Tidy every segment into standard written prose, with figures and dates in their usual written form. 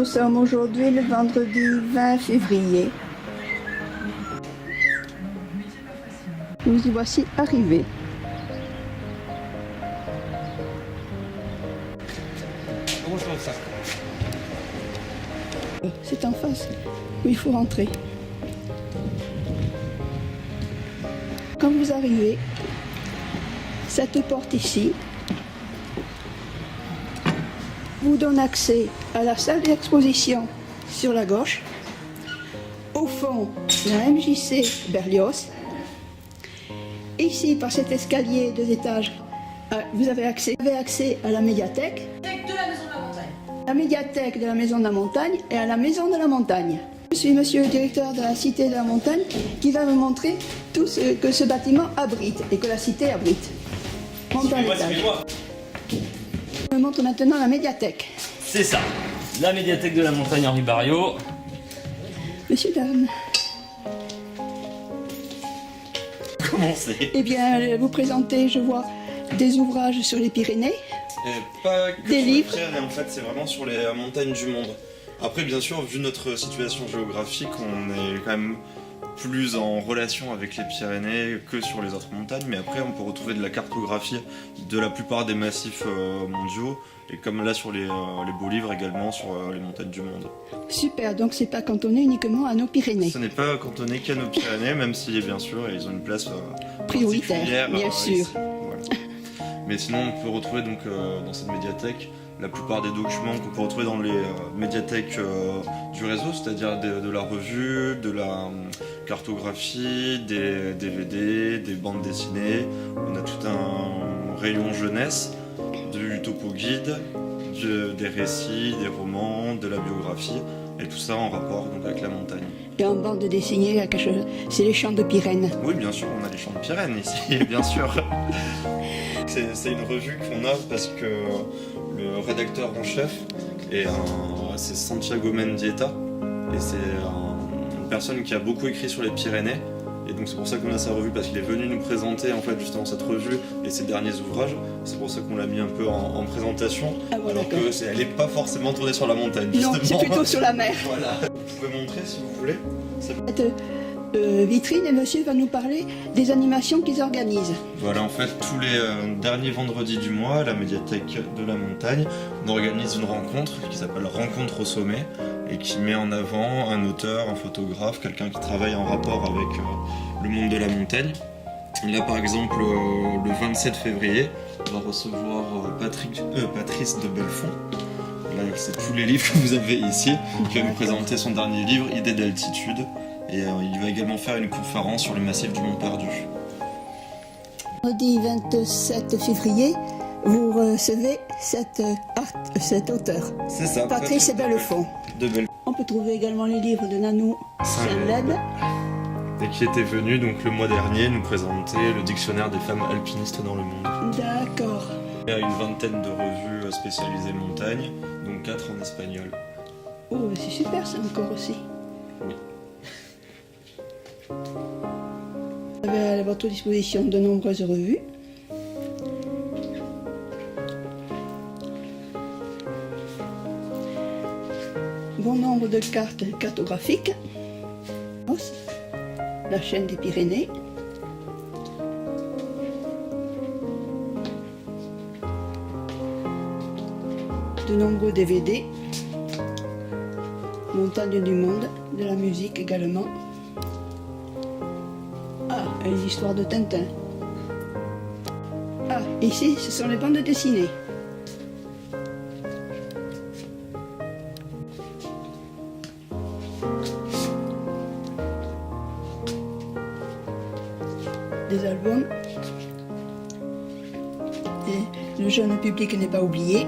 sommes aujourd'hui le vendredi 20 février. Nous y voici arrivés. Comment je trouve ça? C'est en face où il faut rentrer. Quand vous arrivez, cette porte ici vous donne accès à la salle d'exposition sur la gauche. Au fond, la MJC Berlioz. Ici, par cet escalier 2 étages, vous avez accès à la médiathèque. De la Maison de la Montagne. La médiathèque de la Maison de la Montagne et à la Maison de la Montagne. Je suis monsieur le directeur de la Cité de la Montagne qui va vous montrer tout ce que ce bâtiment abrite et que la cité abrite. Monte à l'étage. Je vous montre maintenant la médiathèque. C'est ça, la médiathèque de la Montagne Henri Barriot. Monsieur, dame. Comment c'est? Eh bien, vous présentez, je vois, des ouvrages sur les Pyrénées. Pas que Des sur livres. les Pyrénées, en fait, c'est vraiment sur les montagnes du monde. Après, bien sûr, vu notre situation géographique, on est quand même plus en relation avec les Pyrénées que sur les autres montagnes, mais après, on peut retrouver de la cartographie de la plupart des massifs mondiaux, et comme là sur les beaux livres également sur les montagnes du monde. Super, donc c'est pas cantonné uniquement à nos Pyrénées. Ce n'est pas cantonné qu'à nos Pyrénées, même si, bien sûr, ils ont une place Prioritaire, particulière, bien sûr. ici. Voilà. Mais sinon, on peut retrouver donc, dans cette médiathèque la plupart des documents qu'on peut retrouver dans les médiathèques du réseau, c'est-à-dire de la revue, de la cartographie, des DVD, des bandes dessinées. On a tout un rayon jeunesse, du topo guide, des récits, des romans, de la biographie, et tout ça en rapport donc, avec la montagne. Et en bande dessinée, c'est les champs de Pyrène. Oui, bien sûr, on a les champs de Pyrène ici, bien sûr. C'est une revue qu'on a parce que le rédacteur en chef c'est Santiago Mendieta, et c'est une personne qui a beaucoup écrit sur les Pyrénées, et donc c'est pour ça qu'on a sa revue, parce qu'il est venu nous présenter en fait justement cette revue et ses derniers ouvrages. C'est pour ça qu'on l'a mis un peu en présentation, Ah bon, alors d'accord. qu'elle n'est pas forcément tournée sur la montagne. Justement. Non, c'est plutôt sur la mer. Voilà. Vous pouvez montrer si vous voulez. Cette vitrine, et monsieur va nous parler des animations qu'ils organisent. Voilà, en fait, tous les derniers vendredis du mois, à la médiathèque de la Montagne, on organise une rencontre qui s'appelle Rencontre au sommet, et qui met en avant un auteur, un photographe, quelqu'un qui travaille en rapport avec le monde de la montagne. Là, par exemple, le 27 février, on va recevoir Patrice de Belfond. Là, c'est tous les livres que vous avez ici, qui va nous présenter son dernier livre, Idées d'altitude. Et il va également faire une conférence sur le massif du Mont Perdu. Vendredi 27 février, vous recevez cet auteur, C'est ça. Patrice Belfond. De Belfond. On peut trouver également les livres de Nanou Saint-Led. Et qui était venu donc le mois dernier nous présenter le dictionnaire des femmes alpinistes dans le monde. D'accord. Il y a une vingtaine de revues spécialisées montagne, donc 4 en espagnol. Oh, c'est super ça encore aussi. Oui. Vous avez à votre disposition de nombreuses revues. Bon nombre de cartes cartographiques. La chaîne des Pyrénées. De nombreux DVD. Montagne du monde, de la musique également. Ah, et les histoires de Tintin. Ah, ici, ce sont les bandes dessinées. Des albums. Et le jeune public n'est pas oublié.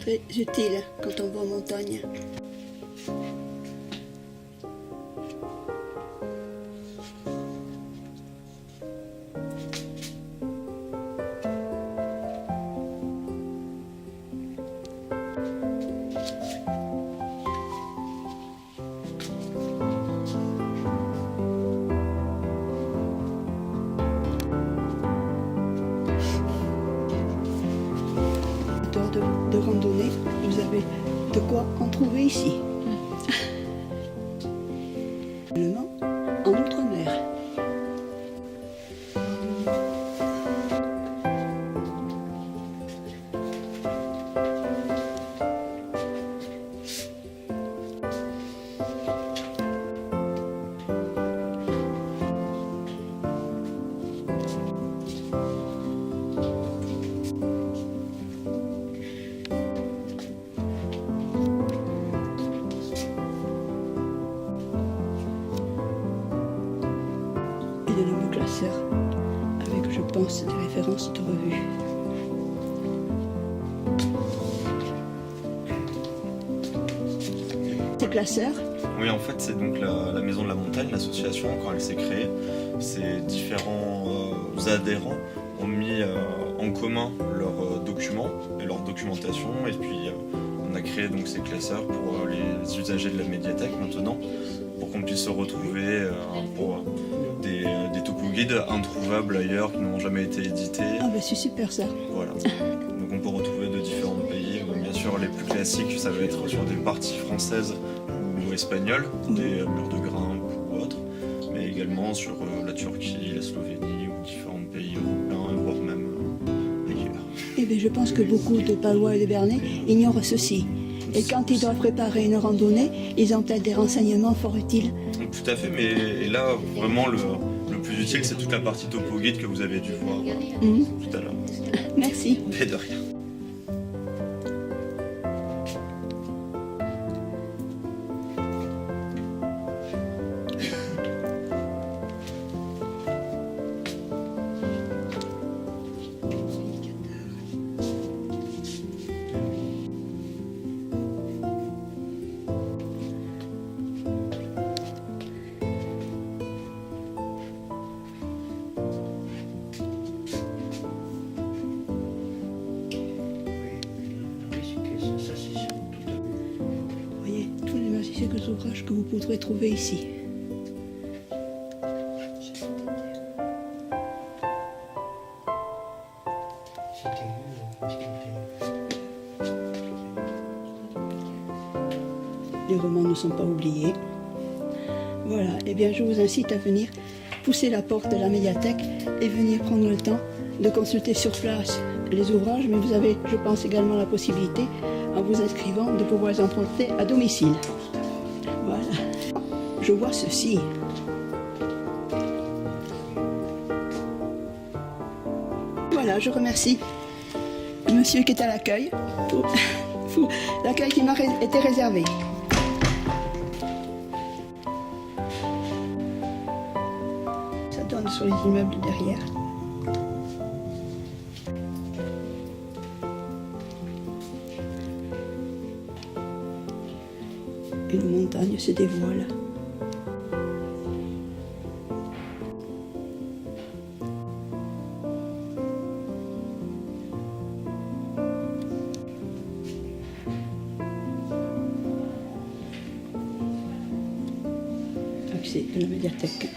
très utile quand on va en montagne. De randonnée, vous avez de quoi en trouver ici. Seulement en Outre-mer. De nombreux classeurs avec, je pense, des références de revues. Ces classeurs, Oui, en fait, c'est donc la Maison de la Montagne, l'association, quand elle s'est créée. Ces différents adhérents ont mis en commun leurs documents et leur documentation, et puis on a créé donc ces classeurs pour les usagers de la médiathèque maintenant, pour qu'on puisse se retrouver pour des topo-guides introuvables ailleurs, qui n'ont jamais été édités. ah ben c'est super ça. Voilà. Donc on peut retrouver de différents pays. Donc, bien sûr, les plus classiques, ça va être sur des parties françaises ou espagnoles, des murs de Grimpe ou autres, mais également sur la Turquie, la Slovénie ou différents pays européens, voire même ailleurs. Eh bien, je pense que beaucoup de Palois et de Bernais ignorent ceci. Et quand ils doivent préparer une randonnée, ils ont peut-être des renseignements fort utiles. Donc, tout à fait, mais et là, vraiment, le plus utile, c'est toute la partie topo guide que vous avez dû voir tout à l'heure. Merci. Mais de rien. Vous voyez, tous les magnifiques ouvrages que vous pourrez trouver ici. Les romans ne sont pas oubliés. Voilà, et bien je vous incite à venir pousser la porte de la médiathèque et venir prendre le temps de consulter sur place les ouvrages, mais vous avez, je pense, également la possibilité, en vous inscrivant, de pouvoir les emprunter à domicile. Voilà. Je vois ceci. Voilà, je remercie le monsieur qui est à l'accueil pour l'accueil qui m'a été réservé. Ça donne sur les immeubles derrière. Et la montagne se dévoile. Accès de la médiathèque.